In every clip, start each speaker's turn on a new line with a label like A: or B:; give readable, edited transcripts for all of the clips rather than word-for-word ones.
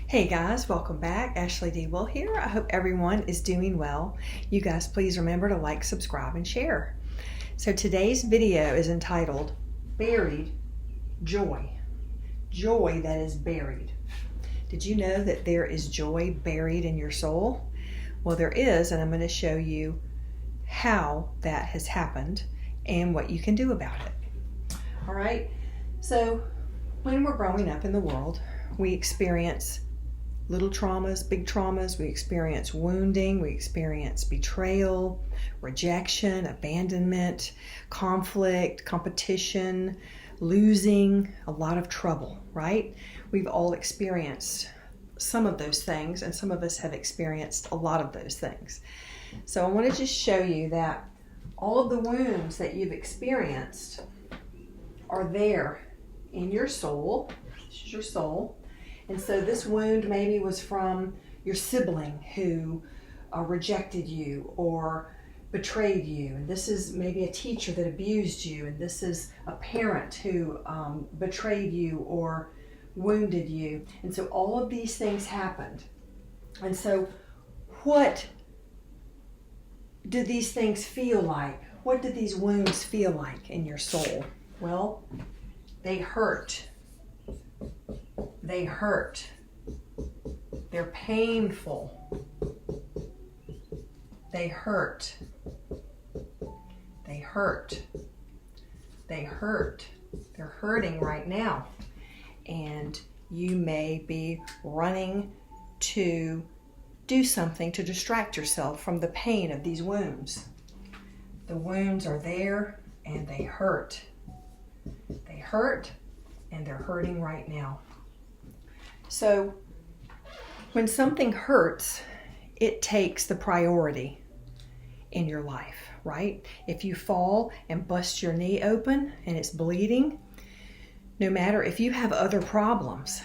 A: Hey guys, welcome back. Ashley D. Will here. I hope everyone is doing well. You guys please remember to like, subscribe, and share. So today's video is entitled Buried Joy. Joy that is buried. Did you know that there is joy buried in your soul? Well, there is, and I'm going to show you how that has happened and what you can do about it. All right, so when we're growing up in the world, we experience little traumas, big traumas. We experience wounding, we experience betrayal, rejection, abandonment, conflict, competition, losing, a lot of trouble, right? We've all experienced some of those things, and some of us have experienced a lot of those things. So I want to just show you that all of the wounds that you've experienced are there in your soul. This is your soul. And so this wound maybe was from your sibling who rejected you or betrayed you. And this is maybe a teacher that abused you. And this is a parent who betrayed you or wounded you. And so all of these things happened. And so what do these things feel like? What do these wounds feel like in your soul? Well, they hurt. They hurt. They're painful. They hurt. They hurt. They hurt. They're hurting right now. And you may be running to do something to distract yourself from the pain of these wounds. The wounds are there and they hurt. They hurt and they're hurting right now. So when something hurts, it takes the priority in your life, right? If you fall and bust your knee open and it's bleeding, no matter if you have other problems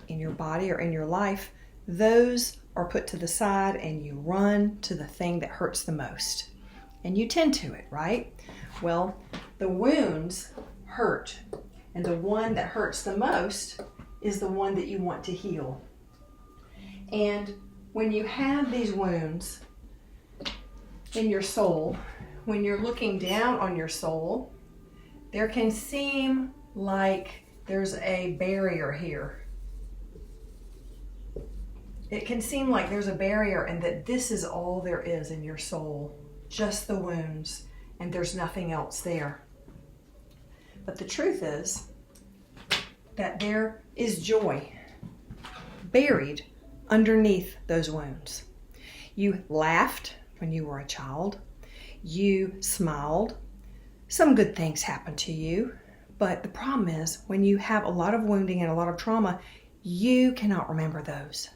A: in your body or in your life, those are put to the side and you run to the thing that hurts the most. And you tend to it, right? Well, the wounds hurt. And the one that hurts the most is the one that you want to heal. And when you have these wounds in your soul, when you're looking down on your soul, there can seem like there's a barrier here. It can seem like there's a barrier and that this is all there is in your soul, just the wounds, and there's nothing else there. But the truth is that there is joy buried underneath those wounds. You laughed when you were a child. You smiled. Some good things happened to you. But the problem is when you have a lot of wounding and a lot of trauma, you cannot remember those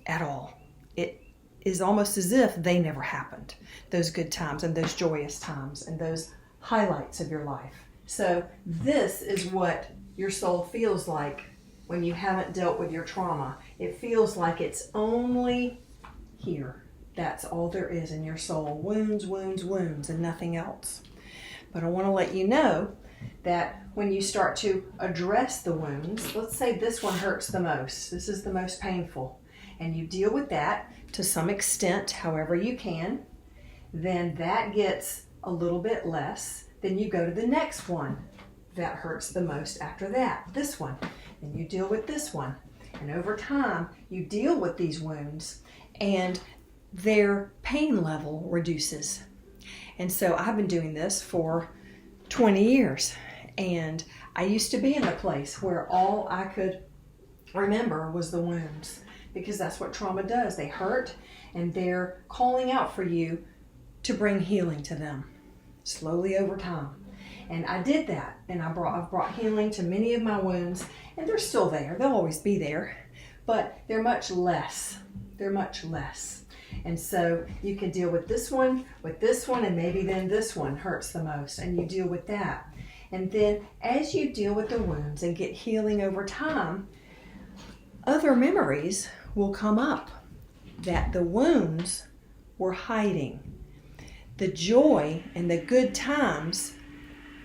A: at all. It is almost as if they never happened. Those good times and those joyous times and those highlights of your life. So this is what your soul feels like when you haven't dealt with your trauma. It feels like it's only here. That's all there is in your soul. Wounds, wounds, wounds, and nothing else. But I want to let you know that when you start to address the wounds, let's say this one hurts the most. This is the most painful. And you deal with that to some extent, however you can. Then that gets a little bit less. Then you go to the next one that hurts the most after that, this one. And you deal with this one. And over time, you deal with these wounds and their pain level reduces. And so I've been doing this for 20 years. And I used to be in the place where all I could remember was the wounds, because that's what trauma does. They hurt and they're calling out for you to bring healing to them slowly over time. And I did that, and I've brought healing to many of my wounds, and they're still there. They'll always be there, but they're much less. They're much less. And so you can deal with this one, and maybe then this one hurts the most, and you deal with that. And then as you deal with the wounds and get healing over time, other memories will come up that the wounds were hiding. The joy and the good times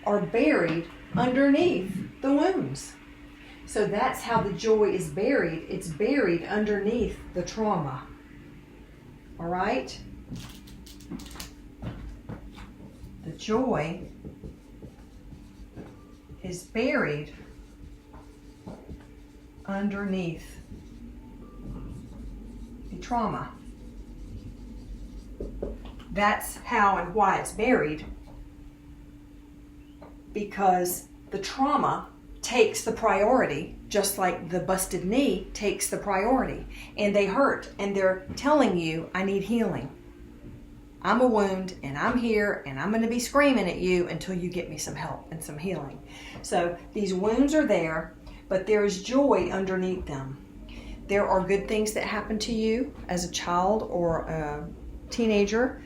A: are buried underneath the wounds. So that's how the joy is buried. It's buried underneath the trauma. All right? The joy is buried underneath the trauma. That's how and why it's buried, because the trauma takes the priority, just like the busted knee takes the priority, and they hurt, and they're telling you, I need healing. I'm a wound, and I'm here, and I'm going to be screaming at you until you get me some help and some healing. So these wounds are there, but there is joy underneath them. There are good things that happen to you as a child or a teenager.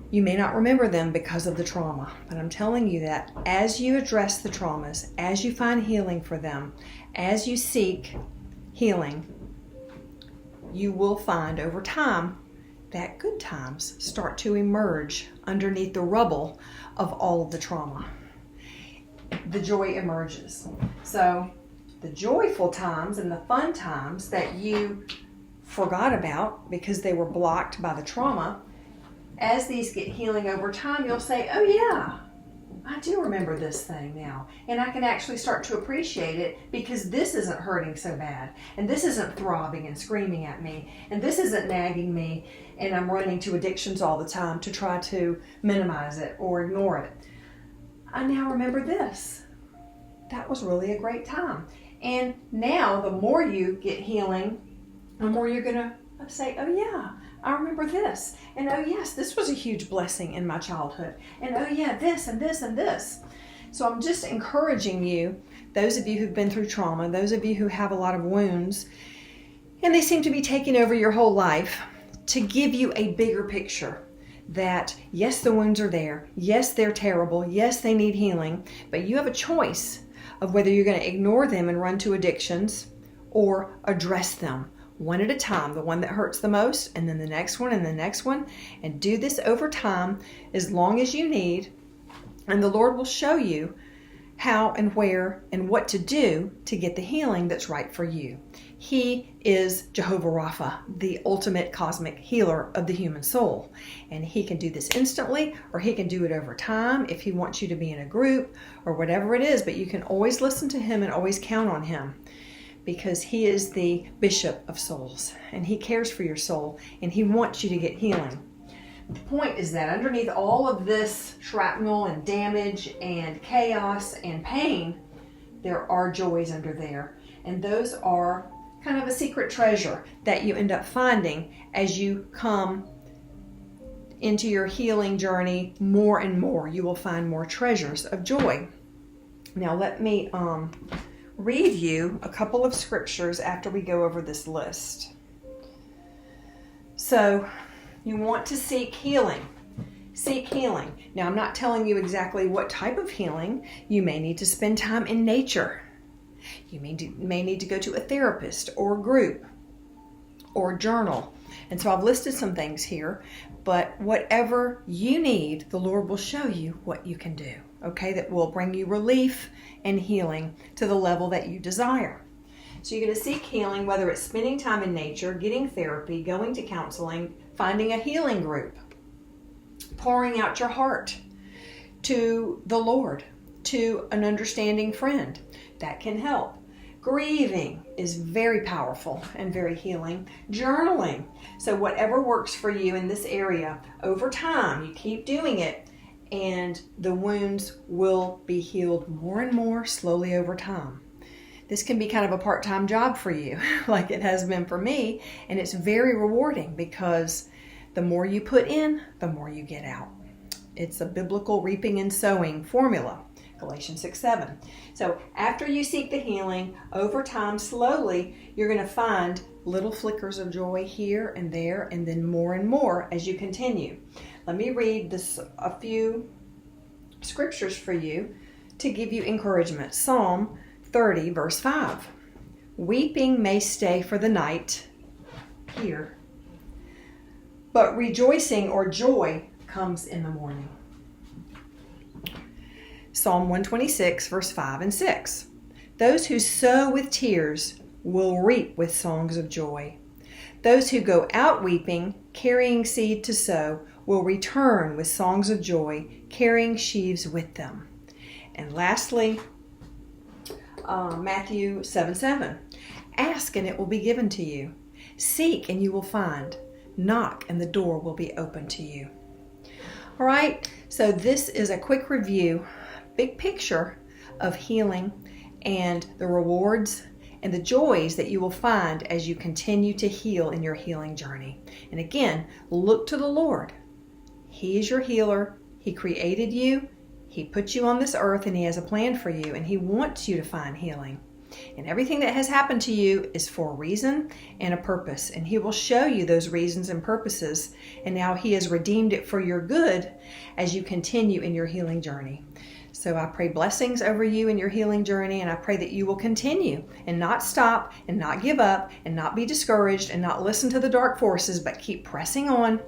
A: You may not remember them because of the trauma, but I'm telling you that as you address the traumas, as you find healing for them, as you seek healing, you will find over time that good times start to emerge underneath the rubble of all of the trauma. The joy emerges. So the joyful times and the fun times that you forgot about because they were blocked by the trauma, as these get healing over time, you'll say, oh yeah, I do remember this thing now. And I can actually start to appreciate it because this isn't hurting so bad. And this isn't throbbing and screaming at me. And this isn't nagging me. And I'm running to addictions all the time to try to minimize it or ignore it. I now remember this. That was really a great time. And now the more you get healing, the more you're going to say, oh yeah, I remember this. And oh yes, this was a huge blessing in my childhood. And oh yeah, this and this and this. So I'm just encouraging you, those of you who've been through trauma, those of you who have a lot of wounds, and they seem to be taking over your whole life, to give you a bigger picture that yes, the wounds are there. Yes, they're terrible. Yes, they need healing. But you have a choice of whether you're going to ignore them and run to addictions or address them. One at a time, the one that hurts the most, and then the next one, and the next one, and do this over time as long as you need, and the Lord will show you how and where and what to do to get the healing that's right for you. He is Jehovah Rapha, the ultimate cosmic healer of the human soul, and He can do this instantly, or He can do it over time if He wants you to be in a group or whatever it is, but you can always listen to Him and always count on Him, because He is the bishop of souls, and He cares for your soul, and He wants you to get healing. The point is that underneath all of this shrapnel and damage and chaos and pain, there are joys under there. And those are kind of a secret treasure that you end up finding as you come into your healing journey more and more. You will find more treasures of joy. Now let me read you a couple of scriptures after we go over this list. So you want to seek healing. Seek healing. Now I'm not telling you exactly what type of healing. You may need to spend time in nature. You may need to go to a therapist or a group or journal. And so I've listed some things here, but whatever you need, the Lord will show you what you can do, okay, that will bring you relief and healing to the level that you desire. So you're going to seek healing, whether it's spending time in nature, getting therapy, going to counseling, finding a healing group, pouring out your heart to the Lord, to an understanding friend. That can help. Grieving is very powerful and very healing. Journaling. So whatever works for you in this area, over time, you keep doing it, and the wounds will be healed more and more slowly over time. This can be kind of a part-time job for you, like it has been for me, and it's very rewarding because the more you put in, the more you get out. It's a biblical reaping and sowing formula. Galatians 6:7. So after you seek the healing, over time, slowly, you're going to find little flickers of joy here and there, and then more and more as you continue. Let me read a few scriptures for you to give you encouragement. Psalm 30, verse 5. Weeping may stay for the night, here, but rejoicing or joy comes in the morning. Psalm 126, verse 5 and 6. Those who sow with tears will reap with songs of joy. Those who go out weeping, carrying seed to sow, will return with songs of joy, carrying sheaves with them. And lastly, Matthew 7:7. Ask and it will be given to you. Seek and you will find. Knock and the door will be open to you. All right, so this is a quick review, big picture of healing and the rewards and the joys that you will find as you continue to heal in your healing journey. And again, look to the Lord. He is your healer. He created you. He put you on this earth and He has a plan for you, and He wants you to find healing. And everything that has happened to you is for a reason and a purpose, and He will show you those reasons and purposes. And now He has redeemed it for your good as you continue in your healing journey. So I pray blessings over you in your healing journey, and I pray that you will continue and not stop and not give up and not be discouraged and not listen to the dark forces, but keep pressing on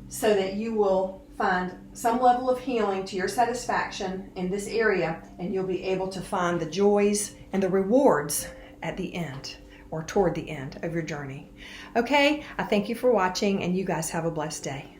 A: so that you will find some level of healing to your satisfaction in this area, and you'll be able to find the joys and the rewards at the end or toward the end of your journey. Okay, I thank you for watching, and you guys have a blessed day.